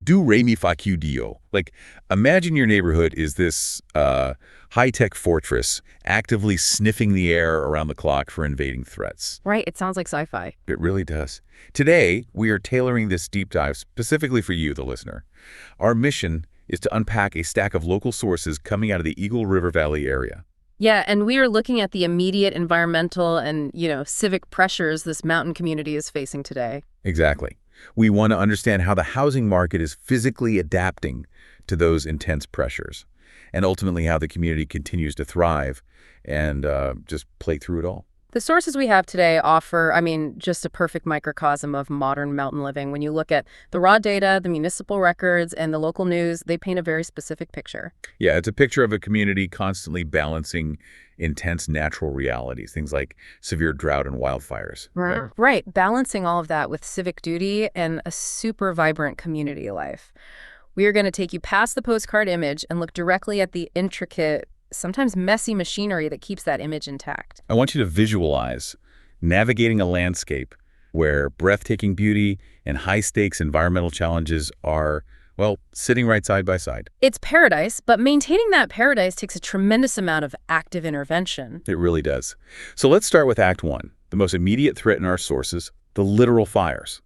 do re mi fa q dio. Like, imagine your neighborhood is this high-tech fortress actively sniffing the air around the clock for invading threats. Right, it sounds like sci-fi. It really does. Today, we are tailoring this deep dive specifically for you, the listener. Our mission is to unpack a stack of local sources coming out of the Eagle River Valley area. Yeah, and we are looking at the immediate environmental and, civic pressures this mountain community is facing today. Exactly. We want to understand how the housing market is physically adapting to those intense pressures, and ultimately how the community continues to thrive and just play through it all. The sources we have today offer, just a perfect microcosm of modern mountain living. When you look at the raw data, the municipal records, and the local news, they paint a very specific picture. Yeah, it's a picture of a community constantly balancing intense natural realities, things like severe drought and wildfires. Right, balancing all of that with civic duty and a super vibrant community life. We are going to take you past the postcard image and look directly at the intricate, sometimes messy machinery that keeps that image intact. I want you to visualize navigating a landscape where breathtaking beauty and high-stakes environmental challenges are, well, sitting right side by side. It's paradise, but maintaining that paradise takes a tremendous amount of active intervention. It really does. So let's start with Act 1, the most immediate threat in our sources, the literal fires.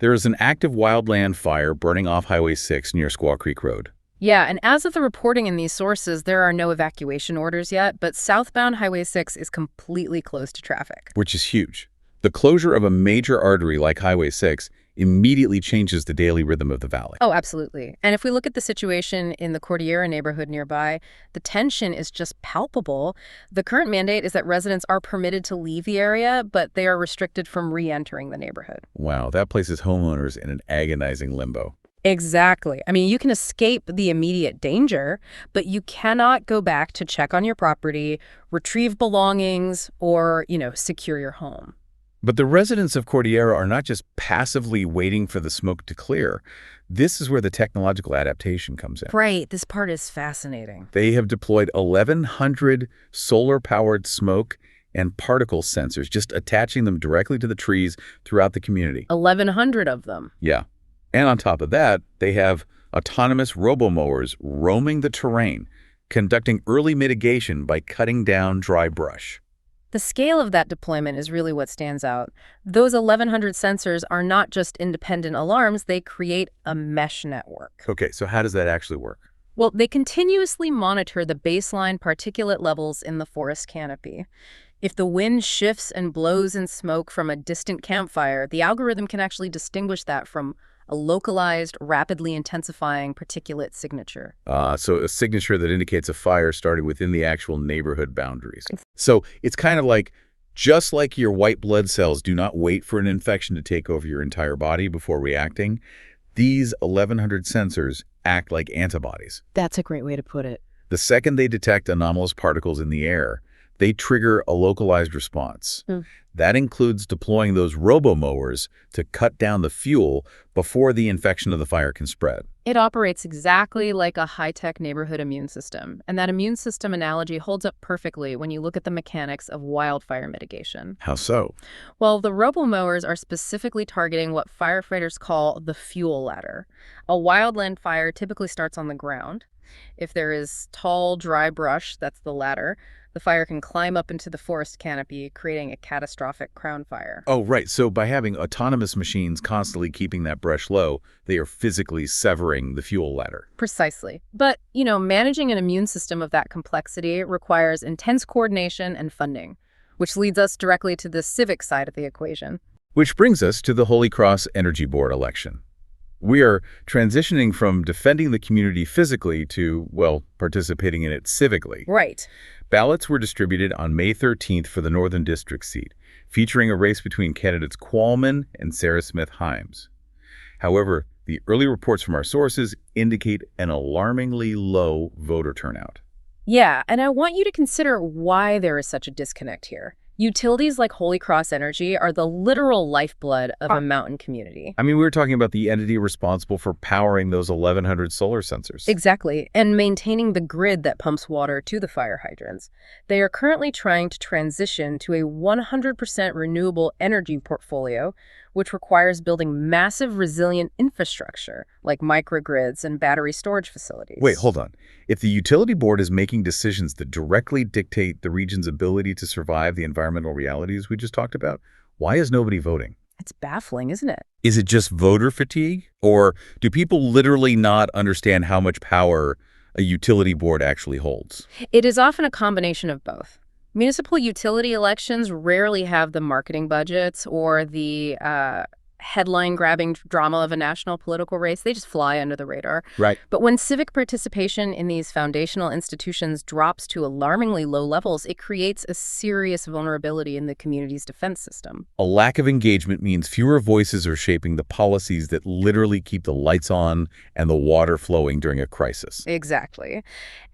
There is an active wildland fire burning off Highway 6 near Squaw Creek Road. Yeah, and as of the reporting in these sources, there are no evacuation orders yet, but southbound Highway 6 is completely closed to traffic. Which is huge. The closure of a major artery like Highway 6 immediately changes the daily rhythm of the valley. Oh, absolutely. And if we look at the situation in the Cordillera neighborhood nearby, the tension is just palpable. The current mandate is that residents are permitted to leave the area, but they are restricted from re-entering the neighborhood. Wow, that places homeowners in an agonizing limbo. Exactly. You can escape the immediate danger, but you cannot go back to check on your property, retrieve belongings, or, secure your home. But the residents of Cordillera are not just passively waiting for the smoke to clear. This is where the technological adaptation comes in. Right. This part is fascinating. They have deployed 1,100 solar-powered smoke and particle sensors, just attaching them directly to the trees throughout the community. 1,100 of them. Yeah. And on top of that, they have autonomous robomowers roaming the terrain, conducting early mitigation by cutting down dry brush. The scale of that deployment is really what stands out. Those 1,100 sensors are not just independent alarms, they create a mesh network. Okay, so how does that actually work? Well, they continuously monitor the baseline particulate levels in the forest canopy. If the wind shifts and blows in smoke from a distant campfire, the algorithm can actually distinguish that from a localized, rapidly intensifying particulate signature. So a signature that indicates a fire started within the actual neighborhood boundaries. So it's kind of like, just like your white blood cells do not wait for an infection to take over your entire body before reacting, these 1,100 sensors act like antibodies. That's a great way to put it. The second they detect anomalous particles in the air, they trigger a localized response. That includes deploying those robomowers to cut down the fuel before the infection of the fire can spread. It operates exactly like a high-tech neighborhood immune system. And that immune system analogy holds up perfectly when you look at the mechanics of wildfire mitigation. How so? Well, the robomowers are specifically targeting what firefighters call the fuel ladder. A wildland fire typically starts on the ground. If there is tall, dry brush, that's the ladder, the fire can climb up into the forest canopy, creating a catastrophic crown fire. Oh, right. So by having autonomous machines constantly keeping that brush low, they are physically severing the fuel ladder. Precisely. But, managing an immune system of that complexity requires intense coordination and funding, which leads us directly to the civic side of the equation. Which brings us to the Holy Cross Energy Board election. We are transitioning from defending the community physically to, well, participating in it civically. Right. Ballots were distributed on May 13th for the Northern District seat, featuring a race between candidates Qualman and Sarah Smith Himes. However, the early reports from our sources indicate an alarmingly low voter turnout. Yeah, and I want you to consider why there is such a disconnect here. Utilities like Holy Cross Energy are the literal lifeblood of a mountain community. We were talking about the entity responsible for powering those 1,100 solar sensors. Exactly, and maintaining the grid that pumps water to the fire hydrants. They are currently trying to transition to a 100% renewable energy portfolio, which requires building massive resilient infrastructure like microgrids and battery storage facilities. Wait, hold on. If the utility board is making decisions that directly dictate the region's ability to survive the environmental realities we just talked about, why is nobody voting? It's baffling, isn't it? Is it just voter fatigue? Or do people literally not understand how much power a utility board actually holds? It is often a combination of both. Municipal utility elections rarely have the marketing budgets or the headline-grabbing drama of a national political race. They just fly under the radar. Right. But when civic participation in these foundational institutions drops to alarmingly low levels, it creates a serious vulnerability in the community's defense system. A lack of engagement means fewer voices are shaping the policies that literally keep the lights on and the water flowing during a crisis. Exactly.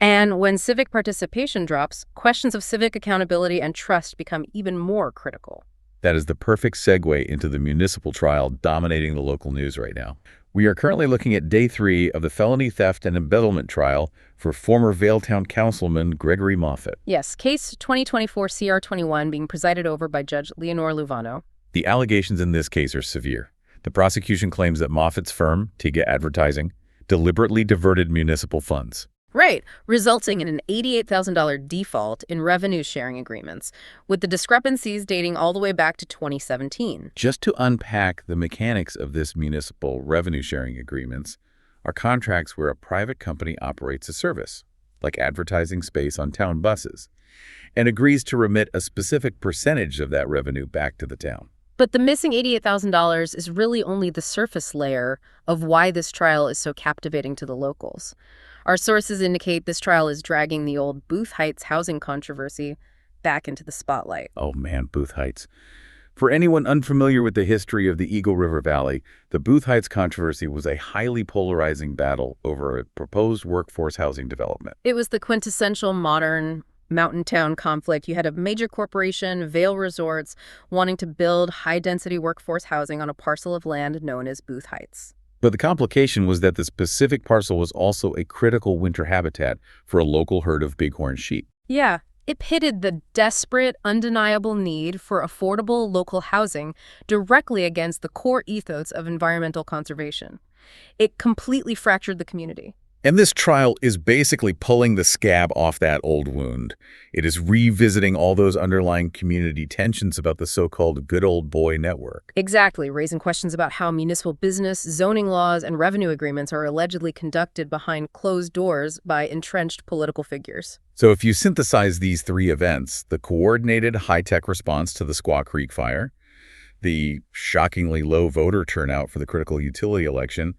And when civic participation drops, questions of civic accountability and trust become even more critical. That is the perfect segue into the municipal trial dominating the local news right now. We are currently looking at day 3 of the felony theft and embezzlement trial for former Valetown Councilman Gregory Moffett. Yes, case 2024 CR 21 being presided over by Judge Leonor Luvano. The allegations in this case are severe. The prosecution claims that Moffett's firm, Tiga Advertising, deliberately diverted municipal funds. Right, resulting in an $88,000 default in revenue sharing agreements, with the discrepancies dating all the way back to 2017. Just to unpack the mechanics of this municipal revenue sharing agreements are contracts where a private company operates a service, like advertising space on town buses, and agrees to remit a specific percentage of that revenue back to the town. But the missing $88,000 is really only the surface layer of why this trial is so captivating to the locals. Our sources indicate this trial is dragging the old Booth Heights housing controversy back into the spotlight. Oh man, Booth Heights. For anyone unfamiliar with the history of the Eagle River Valley, the Booth Heights controversy was a highly polarizing battle over a proposed workforce housing development. It was the quintessential modern mountain town conflict. You had a major corporation, Vail Resorts, wanting to build high-density workforce housing on a parcel of land known as Booth Heights. But the complication was that the specific parcel was also a critical winter habitat for a local herd of bighorn sheep. Yeah, it pitted the desperate, undeniable need for affordable local housing directly against the core ethos of environmental conservation. It completely fractured the community. And this trial is basically pulling the scab off that old wound. It is revisiting all those underlying community tensions about the so-called good old boy network. Exactly, raising questions about how municipal business, zoning laws, and revenue agreements are allegedly conducted behind closed doors by entrenched political figures. So if you synthesize these 3 events, the coordinated high-tech response to the Squaw Creek fire, the shockingly low voter turnout for the critical utility election,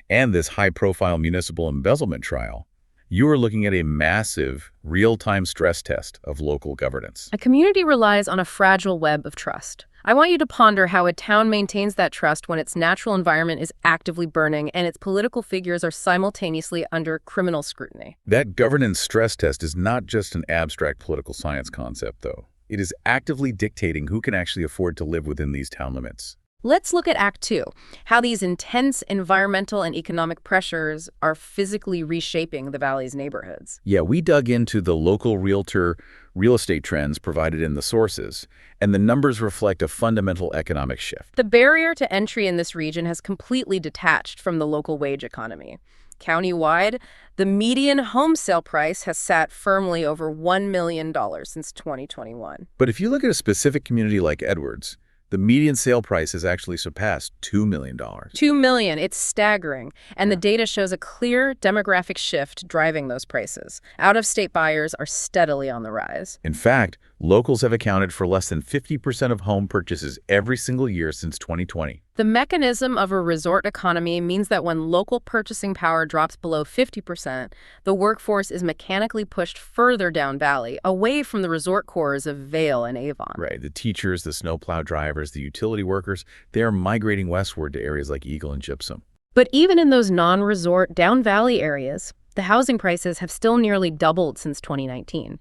and this high-profile municipal embezzlement trial, you are looking at a massive, real-time stress test of local governance. A community relies on a fragile web of trust. I want you to ponder how a town maintains that trust when its natural environment is actively burning and its political figures are simultaneously under criminal scrutiny. That governance stress test is not just an abstract political science concept, though. It is actively dictating who can actually afford to live within these town limits. Let's look at Act 2, how these intense environmental and economic pressures are physically reshaping the valley's neighborhoods. Yeah, we dug into the local realtor real estate trends provided in the sources, and the numbers reflect a fundamental economic shift. The barrier to entry in this region has completely detached from the local wage economy. Countywide, the median home sale price has sat firmly over $1 million since 2021. But if you look at a specific community like Edwards, the median sale price has actually surpassed $2 million. $2 million, it's staggering. And the data shows a clear demographic shift driving those prices. Out-of-state buyers are steadily on the rise. In fact, locals have accounted for less than 50% of home purchases every single year since 2020. The mechanism of a resort economy means that when local purchasing power drops below 50%, the workforce is mechanically pushed further down valley, away from the resort cores of Vail and Avon. Right. The teachers, the snowplow drivers, the utility workers, they are migrating westward to areas like Eagle and Gypsum. But even in those non-resort down valley areas, the housing prices have still nearly doubled since 2019.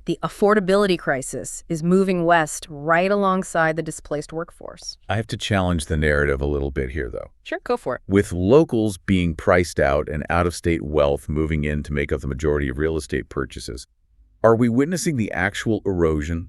The affordability crisis is moving west right alongside the displaced workforce. I have to challenge the narrative a little bit here, though. Sure, go for it. With locals being priced out and out-of-state wealth moving in to make up the majority of real estate purchases, are we witnessing the actual erosion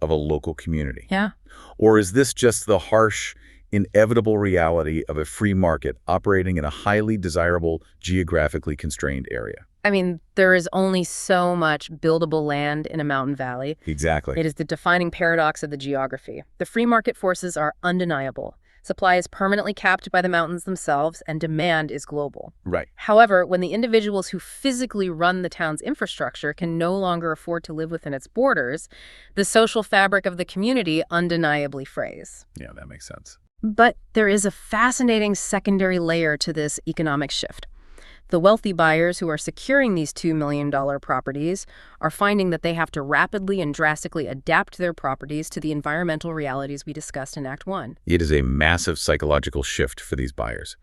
of a local community? Yeah. Or is this just the harsh, inevitable reality of a free market operating in a highly desirable, geographically constrained area. I mean, there is only so much buildable land in a mountain valley. Exactly. It is the defining paradox of the geography. The free market forces are undeniable. Supply is permanently capped by the mountains themselves, and demand is global. Right. However, when the individuals who physically run the town's infrastructure can no longer afford to live within its borders, the social fabric of the community undeniably frays. Yeah, that makes sense. But there is a fascinating secondary layer to this economic shift. The wealthy buyers who are securing these $2 million properties are finding that they have to rapidly and drastically adapt their properties to the environmental realities we discussed in Act 1. It is a massive psychological shift for these buyers.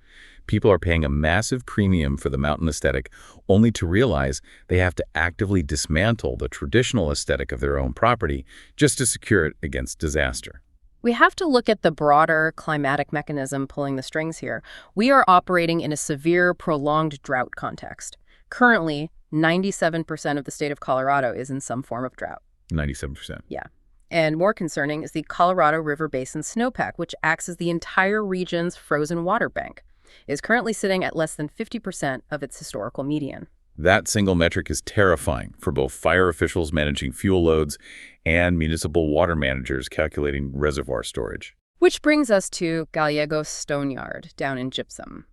People are paying a massive premium for the mountain aesthetic only to realize they have to actively dismantle the traditional aesthetic of their own property just to secure it against disaster. We have to look at the broader climatic mechanism pulling the strings here. We are operating in a severe, prolonged drought context. Currently, 97% of the state of Colorado is in some form of drought. 97%. Yeah. And more concerning is the Colorado River Basin snowpack, which acts as the entire region's frozen water bank, is currently sitting at less than 50% of its historical median. That single metric is terrifying for both fire officials managing fuel loads and municipal water managers calculating reservoir storage. Which brings us to Gallegos Stoneyard down in Gypsum.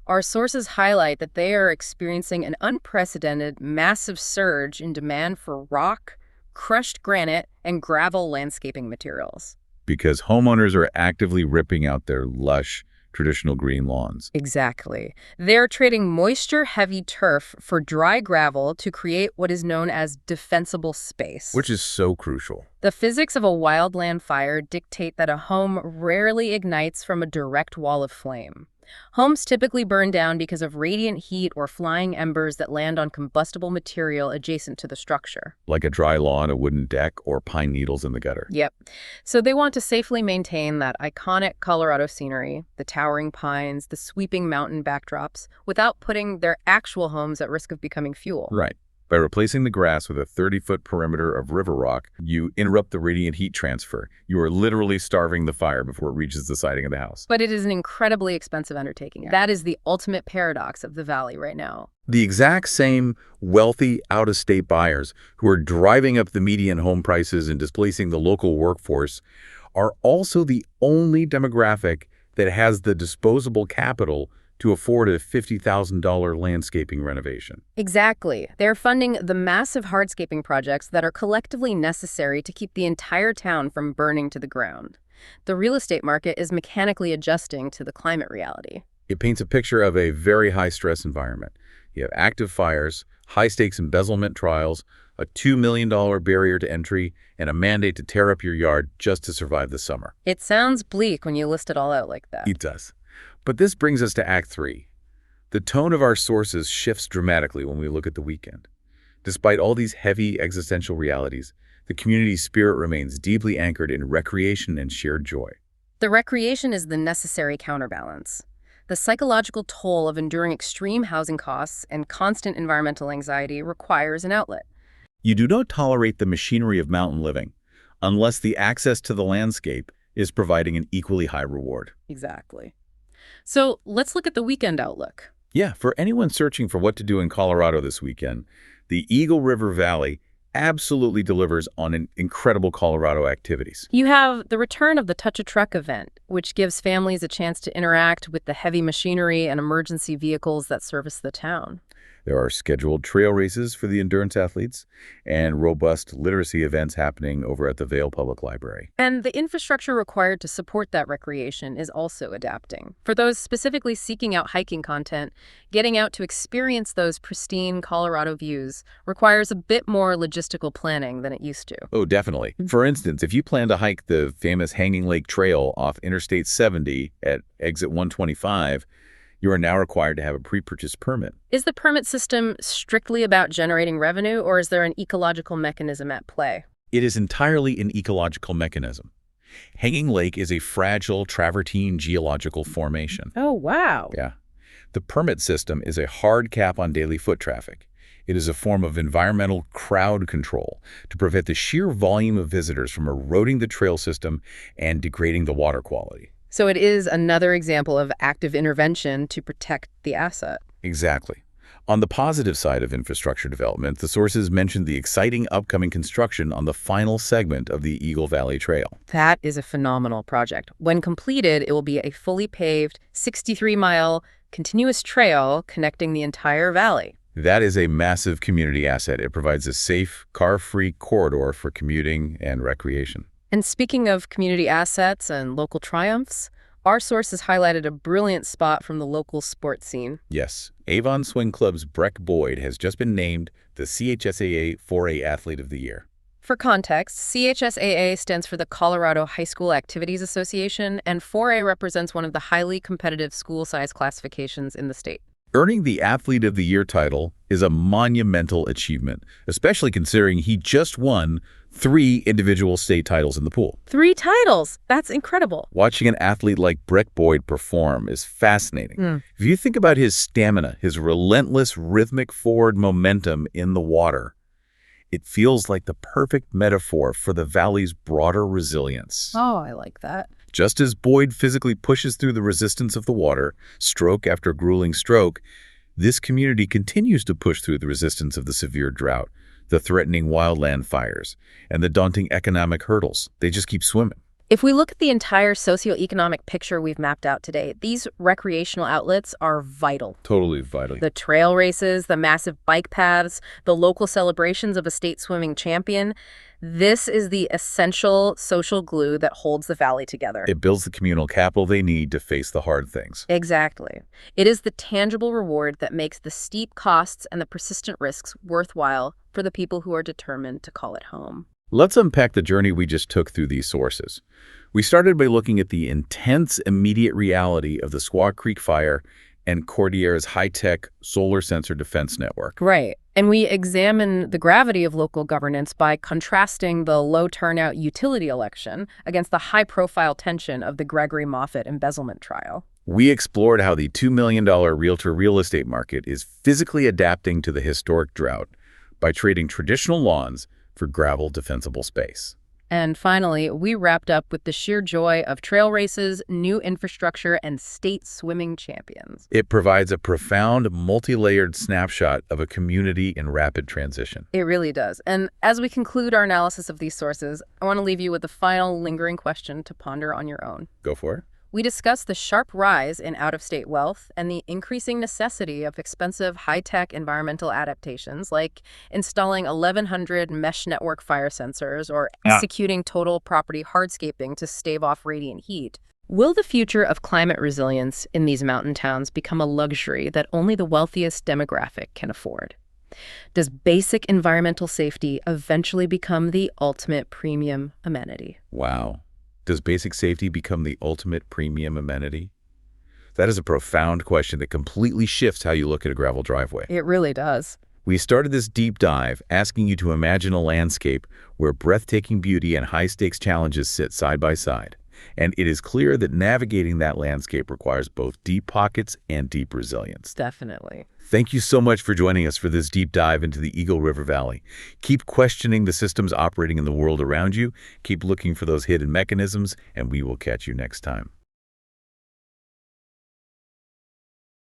Our sources highlight that they are experiencing an unprecedented, massive surge in demand for rock, crushed granite, and gravel landscaping materials. Because homeowners are actively ripping out their lush, traditional green lawns. Exactly. They're trading moisture-heavy turf for dry gravel to create what is known as defensible space. Which is so crucial. The physics of a wildland fire dictate that a home rarely ignites from a direct wall of flame. Homes typically burn down because of radiant heat or flying embers that land on combustible material adjacent to the structure. Like a dry lawn, a wooden deck, or pine needles in the gutter. Yep. So they want to safely maintain that iconic Colorado scenery, the towering pines, the sweeping mountain backdrops, without putting their actual homes at risk of becoming fuel. Right. By replacing the grass with a 30-foot perimeter of river rock, you interrupt the radiant heat transfer. You are literally starving the fire before it reaches the siding of the house. But it is an incredibly expensive undertaking. That is the ultimate paradox of the valley right now. The exact same wealthy out-of-state buyers who are driving up the median home prices and displacing the local workforce are also the only demographic that has the disposable capital to afford a $50,000 landscaping renovation. Exactly. They're funding the massive hardscaping projects that are collectively necessary to keep the entire town from burning to the ground. The real estate market is mechanically adjusting to the climate reality. It paints a picture of a very high-stress environment. You have active fires, high-stakes embezzlement trials, a $2 million barrier to entry, and a mandate to tear up your yard just to survive the summer. It sounds bleak when you list it all out like that. It does. But this brings us to Act 3. The tone of our sources shifts dramatically when we look at the weekend. Despite all these heavy existential realities, the community's spirit remains deeply anchored in recreation and shared joy. The recreation is the necessary counterbalance. The psychological toll of enduring extreme housing costs and constant environmental anxiety requires an outlet. You do not tolerate the machinery of mountain living unless the access to the landscape is providing an equally high reward. Exactly. So let's look at the weekend outlook. Yeah, for anyone searching for what to do in Colorado this weekend, the Eagle River Valley absolutely delivers on incredible Colorado activities. You have the return of the Touch a Truck event, which gives families a chance to interact with the heavy machinery and emergency vehicles that service the town. There are scheduled trail races for the endurance athletes and robust literacy events happening over at the Vail Public Library. And the infrastructure required to support that recreation is also adapting. For those specifically seeking out hiking content, getting out to experience those pristine Colorado views requires a bit more logistical planning than it used to. Oh, definitely. For instance, if you plan to hike the famous Hanging Lake Trail off Interstate 70 at exit 125, you are now required to have a pre-purchase permit. Is the permit system strictly about generating revenue, or is there an ecological mechanism at play? It is entirely an ecological mechanism. Hanging Lake is a fragile travertine geological formation. Oh, wow. Yeah. The permit system is a hard cap on daily foot traffic. It is a form of environmental crowd control to prevent the sheer volume of visitors from eroding the trail system and degrading the water quality. So it is another example of active intervention to protect the asset. Exactly. On the positive side of infrastructure development, the sources mentioned the exciting upcoming construction on the final segment of the Eagle Valley Trail. That is a phenomenal project. When completed, it will be a fully paved 63-mile continuous trail connecting the entire valley. That is a massive community asset. It provides a safe, car-free corridor for commuting and recreation. And speaking of community assets and local triumphs, our sources highlighted a brilliant spot from the local sports scene. Yes, Avon Swing Club's Breck Boyd has just been named the CHSAA 4A Athlete of the Year. For context, CHSAA stands for the Colorado High School Activities Association, and 4A represents one of the highly competitive school size classifications in the state. Earning the Athlete of the Year title is a monumental achievement, especially considering he just won 3 individual state titles in the pool. 3 titles! That's incredible. Watching an athlete like Breck Boyd perform is fascinating. If you think about his stamina, his relentless rhythmic forward momentum in the water, it feels like the perfect metaphor for the valley's broader resilience. Oh, I like that. Just as Boyd physically pushes through the resistance of the water, stroke after grueling stroke, this community continues to push through the resistance of the severe drought, the threatening wildland fires, and the daunting economic hurdles. They just keep swimming. If we look at the entire socioeconomic picture we've mapped out today, these recreational outlets are vital. Totally vital. The trail races, the massive bike paths, the local celebrations of a state swimming champion, this is the essential social glue that holds the valley together. It builds the communal capital they need to face the hard things. Exactly. It is the tangible reward that makes the steep costs and the persistent risks worthwhile for the people who are determined to call it home. Let's unpack the journey we just took through these sources. We started by looking at the intense, immediate reality of the Squaw Creek fire and Cordillera's high-tech solar sensor defense network. Right. And we examine the gravity of local governance by contrasting the low-turnout utility election against the high-profile tension of the Gregory Moffett embezzlement trial. We explored how the $2 million realtor real estate market is physically adapting to the historic drought by trading traditional lawns for gravel defensible space. And finally, we wrapped up with the sheer joy of trail races, new infrastructure, and state swimming champions. It provides a profound, multi-layered snapshot of a community in rapid transition. It really does. And as we conclude our analysis of these sources, I want to leave you with a final lingering question to ponder on your own. Go for it. We discussed the sharp rise in out-of-state wealth and the increasing necessity of expensive high-tech environmental adaptations like installing 1,100 mesh network fire sensors or executing total property hardscaping to stave off radiant heat. Will the future of climate resilience in these mountain towns become a luxury that only the wealthiest demographic can afford? Does basic environmental safety eventually become the ultimate premium amenity? Wow. Does basic safety become the ultimate premium amenity? That is a profound question that completely shifts how you look at a gravel driveway. It really does. We started this deep dive asking you to imagine a landscape where breathtaking beauty and high-stakes challenges sit side by side. And it is clear that navigating that landscape requires both deep pockets and deep resilience. Definitely. Thank you so much for joining us for this deep dive into the Eagle River Valley. Keep questioning the systems operating in the world around you, keep looking for those hidden mechanisms, and we will catch you next time.